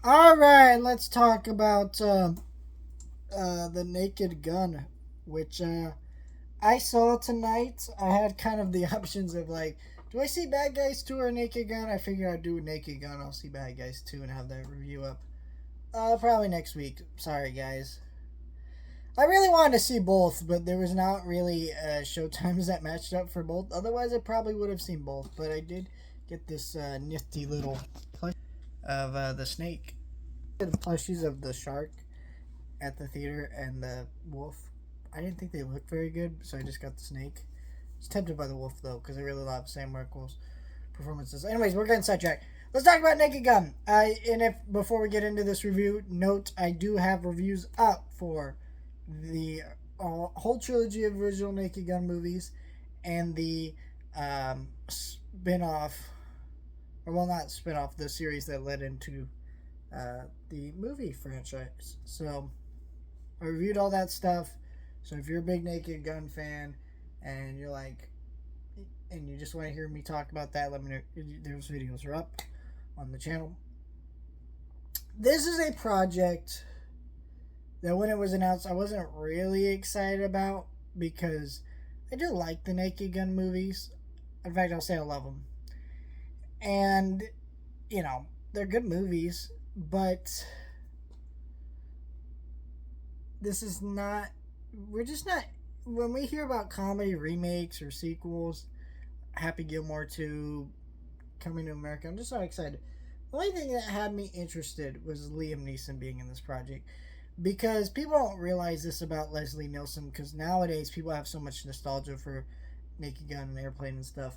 All right, let's talk about the Naked Gun, which I saw tonight. I had kind of the options of like, do I see Bad Guys 2 or Naked Gun? I figured I'd do Naked Gun. I'll see Bad Guys 2 and have that review up. Probably next week. Sorry, guys. I really wanted to see both, but there was not really show times that matched up for both. Otherwise, I probably would have seen both. But I did get this nifty little plush of the snake. The plushies of the shark at the theater and the wolf. I didn't think they looked very good, so I just got the snake. I was tempted by the wolf though, because I really love Sam Rockwell's performances. Anyways, we're getting sidetracked. Let's talk about Naked Gun. And if before we get into this review, note I do have reviews up for the whole trilogy of original Naked Gun movies and the spin-off, or well, not spin-off, the series that led into the movie franchise. So I reviewed all that stuff. So if you're a big Naked Gun fan and you're like, and you just want to hear me talk about that, let me know. Those videos are up on the channel. This is a project that when it was announced, I wasn't really excited about because I do like the Naked Gun movies. In fact, I'll say I love them. And, they're good movies, but this is not, we're just not, when we hear about comedy remakes or sequels, Happy Gilmore 2, Coming to America, I'm just not excited. The only thing that had me interested was Liam Neeson being in this project because people don't realize this about Leslie Nielsen because nowadays people have so much nostalgia for Naked Gun and Airplane and stuff.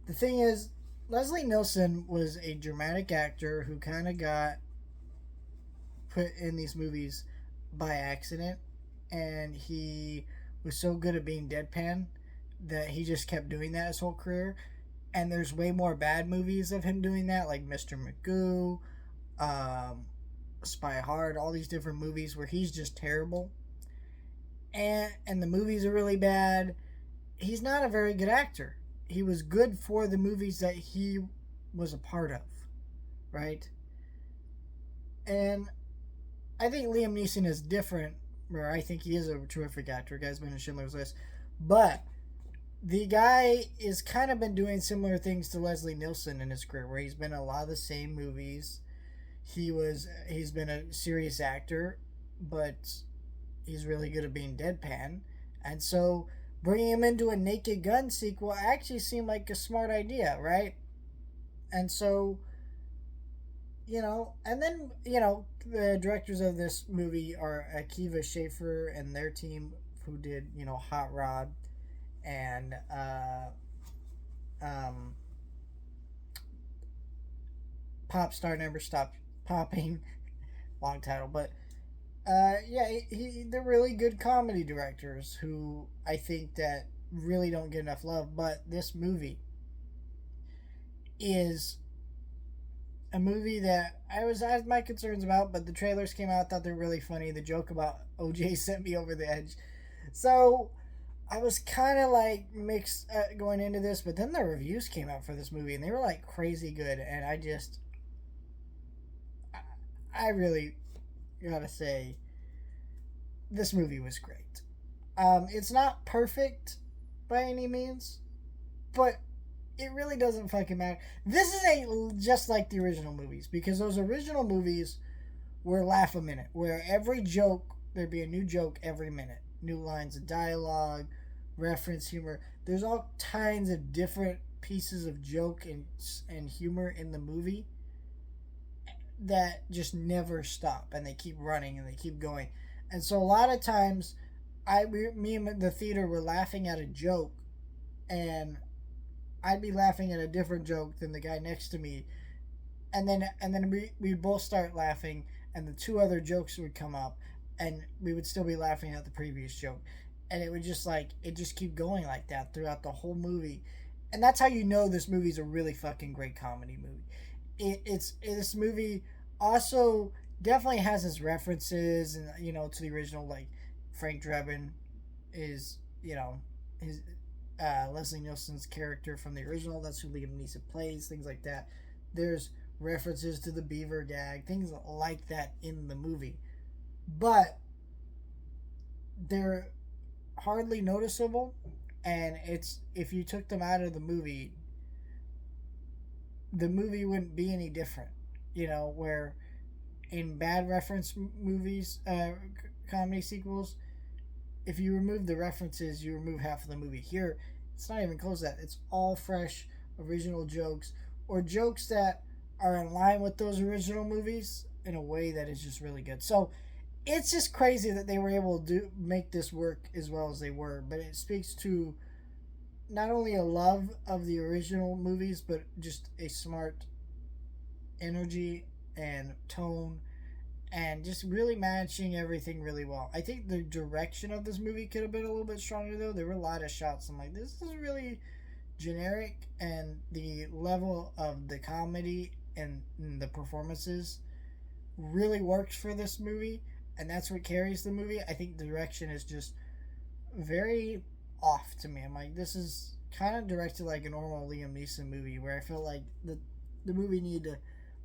The thing is, Leslie Nielsen was a dramatic actor who kind of got put in these movies by accident, and he was so good at being deadpan that he just kept doing that his whole career. And there's way more bad movies of him doing that, like Mr. Magoo, um, Spy Hard, all these different movies where he's just terrible, and the movies are really bad. He's not a very good actor. He was good for the movies that he was a part of, right? And I think Liam Neeson is different, where I think he is a terrific actor. Guy's been in Schindler's List, but the guy is kind of been doing similar things to Leslie Nielsen in his career, where he's been in a lot of the same movies. He's been a serious actor, but he's really good at being deadpan, and so bringing him into a Naked Gun sequel actually seemed like a smart idea, right? And so and then the directors of this movie are Akiva Schaffer and their team who did Hot Rod and um, Pop Star Never Stop Popping. Long title, but yeah, they're really good comedy directors who I think that really don't get enough love. But this movie is a movie that I had my concerns about, but the trailers came out, I thought they were really funny. The joke about OJ sent me over the edge. So I was kind of like mixed going into this, but then the reviews came out for this movie and they were like crazy good, and I really gotta say this movie was great. It's not perfect by any means, but it really doesn't fucking matter. This is just like the original movies because those original movies were laugh a minute, where every joke there'd be a new joke every minute, new lines of dialogue, reference humor. There's all kinds of different pieces of joke and humor in the movie that just never stop, and they keep running and they keep going. And so a lot of times, me and the theater were laughing at a joke, and I'd be laughing at a different joke than the guy next to me, and then we both start laughing, and the two other jokes would come up, and we would still be laughing at the previous joke, and it would just it just keep going like that throughout the whole movie, and that's how you know this movie's a really fucking great comedy movie. This movie also definitely has its references and to the original, like Frank Drebin is his Leslie Nielsen's character from the original. That's who Liam Neeson plays. Things like that. There's references to the beaver gag, things like that in the movie. But they're hardly noticeable, and it's if you took them out of the movie wouldn't be any different. You know, where in bad reference movies, comedy sequels, if you remove the references, you remove half of the movie. Here, it's not even close to that. It's all fresh, original jokes, or jokes that are in line with those original movies in a way that is just really good. So it's just crazy that they were able to make this work as well as they were. But it speaks to not only a love of the original movies, but just a smart energy and tone and just really matching everything really well. I think the direction of this movie could have been a little bit stronger though. There were a lot of shots. I'm like, this is really generic, and the level of the comedy and the performances really works for this movie, and that's what carries the movie. I think the direction is just very off to me. I'm like, this is kind of directed like a normal Liam Neeson movie, where I feel like the movie needed to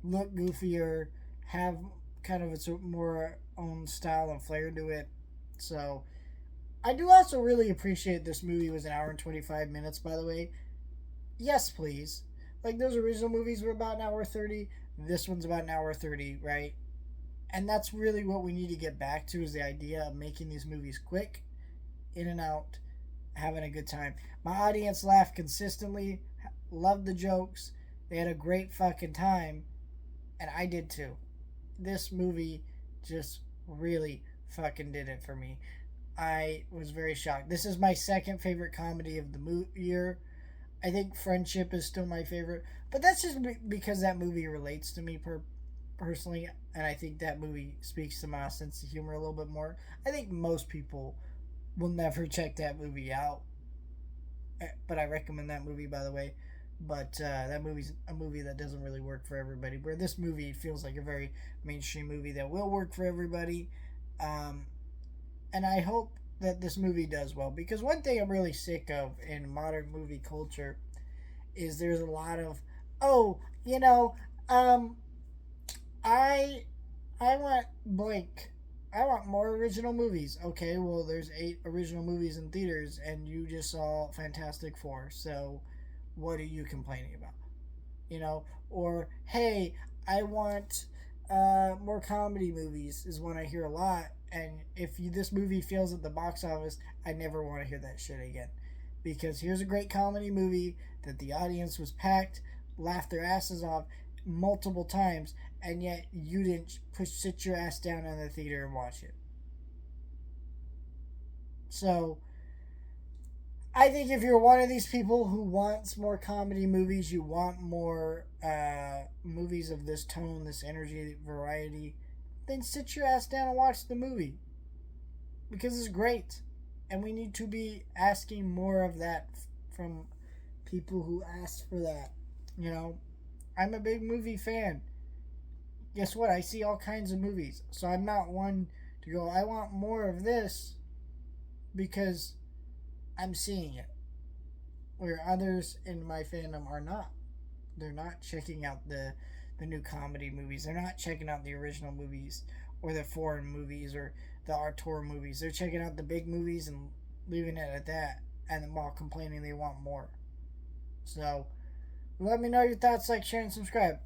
look goofier, have kind of its more own style and flair to it. So I do also really appreciate this movie was an hour and 25 minutes, by the way. Yes, please. Like those original movies were about an hour 30. This one's about an hour 30, right? And that's really what we need to get back to, is the idea of making these movies quick, in and out, having a good time. My audience laughed consistently, loved the jokes. They had a great fucking time, and I did too. This movie just really fucking did it for me. I was very shocked. This is my second favorite comedy of the year. I think Friendship is still my favorite, but that's just because that movie relates to me personally, and I think that movie speaks to my sense of humor a little bit more. I think most people will never check that movie out, but I recommend that movie, by the way. But that movie's a movie that doesn't really work for everybody. Where this movie feels like a very mainstream movie that will work for everybody, and I hope that this movie does well. Because one thing I'm really sick of in modern movie culture is there's a lot of, oh, I I want blank. I want more original movies. Okay, well, there's 8 original movies in theaters, and you just saw Fantastic Four. So, what are you complaining about? Or hey, I want more comedy movies is one I hear a lot. And if this movie fails at the box office, I never want to hear that shit again. Because here's a great comedy movie that the audience was packed, laughed their asses off multiple times, and yet you didn't sit your ass down in the theater and watch it. So I think if you're one of these people who wants more comedy movies, you want more movies of this tone, this energy, variety, then sit your ass down and watch the movie. Because it's great. And we need to be asking more of that from people who ask for that. I'm a big movie fan. Guess what? I see all kinds of movies. So I'm not one to go, I want more of this, because I'm seeing it. Where others in my fandom are not. They're not checking out the new comedy movies. They're not checking out the original movies or the foreign movies or the auteur movies. They're checking out the big movies and leaving it at that, and while complaining they want more. So let me know your thoughts, like, share, and subscribe.